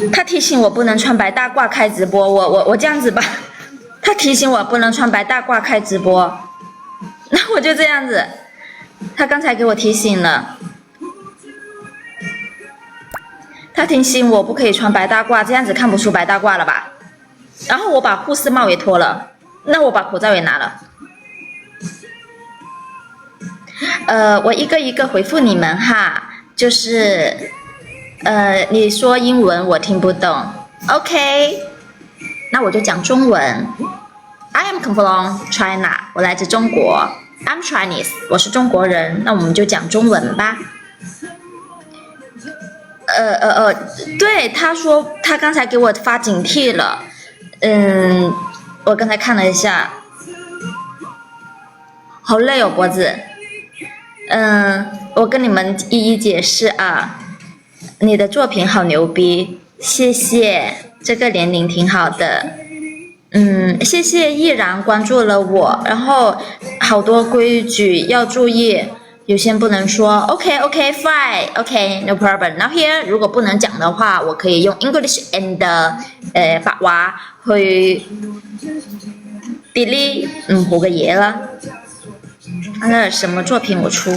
他提醒我不能穿白大褂开直播，我这样子吧，他提醒我不能穿白大褂开直播，那我就这样子。他刚才给我提醒了，他提醒我不可以穿白大褂，这样子看不出白大褂了吧？然后我把护士帽也脱了，那我把口罩也拿了。我一个一个回复你们哈，就是你说英文我听不懂 ，OK， 那我就讲中文。I am from China， 我来自中国。I'm Chinese， 我是中国人。那我们就讲中文吧。对，他说他刚才给我发警惕了。我刚才看了一下，好累哦脖子。我跟你们一一解释啊。你的作品好牛逼，谢谢，这个年龄挺好的。谢谢依然关注了我，然后好多规矩要注意，有些不能说 OK fine OK no problem。然后 here 如果不能讲的话，我可以用 English and 白話去 delete 好嘅嘢啦。那什麼作品我出？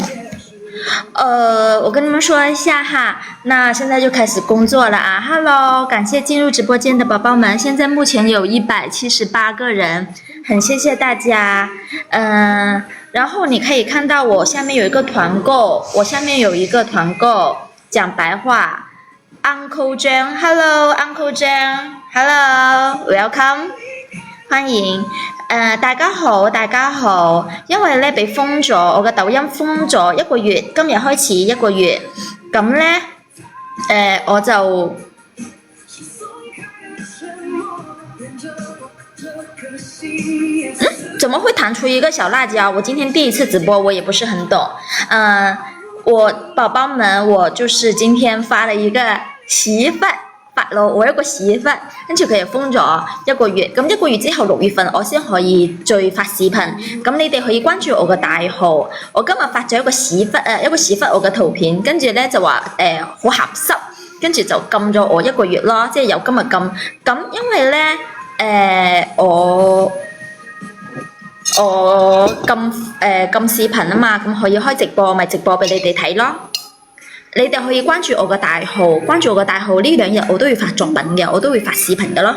我跟你们说一下哈，那现在就开始工作了啊 ！Hello， 感谢进入直播间的宝宝们，现在目前有178个人，很谢谢大家。然后你可以看到我下面有一个团购，讲白话 ，Uncle Zhang，Hello Uncle Zhang，Hello，Welcome， 欢迎。大家好，因為咧被封咗，我嘅抖音封咗1個月，今日開始1個月，咁咧我就怎麼會彈出一個小辣椒？我今天第一次直播，我也不是很懂。我寶寶們，我就是今天發了一個洗衣粉。發咯，我一個洗衣粉，跟住佢又封咗1個月，咁1個月之後6月份我先可以再發視頻，咁你哋可以關注我個大號。我今日發咗一個屎忽我嘅圖片，跟住咧就話好鹹濕，跟住就禁咗我1個月咯，即係由今日禁。咁因為咧我禁視頻啊嘛，咁可以開直播，咪直播俾你哋睇咯。你哋可以關注我個大號，呢2日我都會發作品嘅，我都會發視頻嘅咯。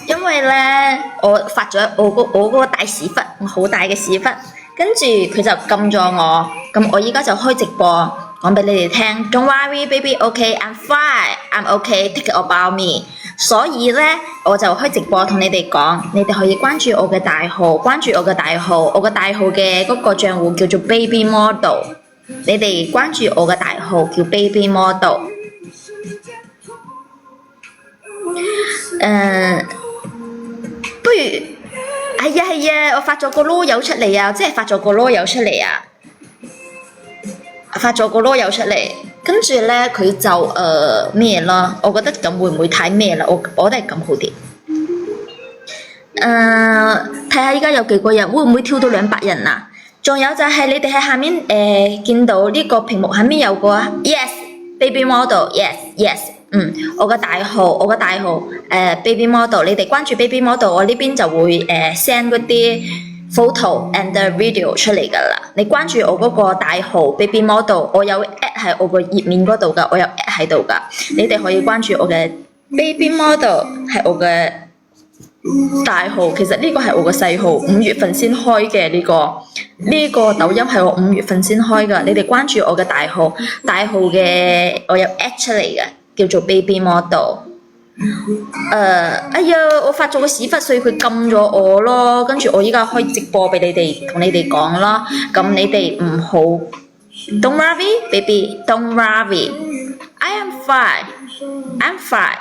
因為咧我發咗我嗰個大屎忽，好大嘅屎忽，跟住佢就禁咗我，咁我依家就開直播講俾你哋聽。Don't worry baby, okay, I'm fine, I'm okay, take it about me。所以咧，我就開直播同你哋講，你哋可以關注我嘅大號，我嘅大號嘅嗰個賬戶叫做 Baby Model， 你哋關注我嘅大號叫 Baby Model。不如係啊，我發咗個囉柚出嚟啊，跟住咧佢就咩啦？我覺得咁會唔會太咩啦？我覺得係咁好啲。睇下依家有幾個人，會唔會跳到200人啊？仲有就係你哋喺下面見到呢個屏幕下面有個 Yes Baby Model Yes， 我個大號Baby Model， 你哋關注 Baby Model， 我呢邊就會send 嗰啲photo and video 出嚟噶啦，你關注我嗰個大號 Baby Model， 我有 at 喺我個頁面嗰度噶，我有 at 喺度噶，你哋可以關注我嘅 Baby Model 係我嘅大號，其實呢個係我個細號，5月份先開嘅呢個抖音係我5月份先開噶，你哋關注我嘅大號嘅我有 at 出嚟嘅，叫做 Baby Model。哎呀，我發咗個屎忽，所以佢禁咗我咯。跟住我依家開直播俾你哋，同你哋講咯。咁你哋唔好 ，Don't worry, baby, don't worry. I am fine, I'm fine.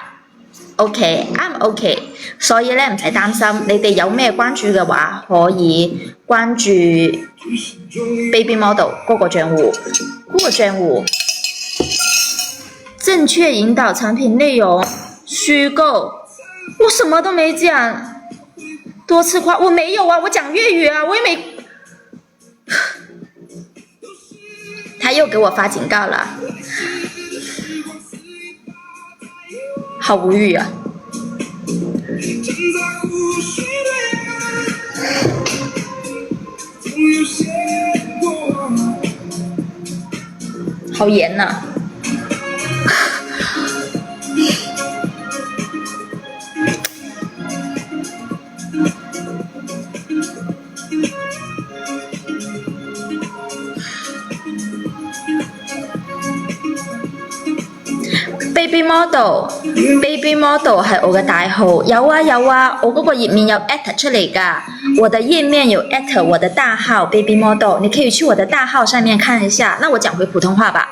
OK, I'm OK。所以咧唔使擔心，你哋有咩關注嘅話，可以關注 Baby Model 嗰個賬戶，正確引導產品內容。虛構，我什麼都沒講，多次誇我沒有啊，我講粵語啊，我也沒。他又给我发警告了，好无语啊！好严呐、Baby model 係我嘅大號，有啊，我嗰個頁面有 at 出嚟噶，我的頁面有 at 我的大號 Baby model， 你可以去我的大號上面看一下。那我講回普通話吧。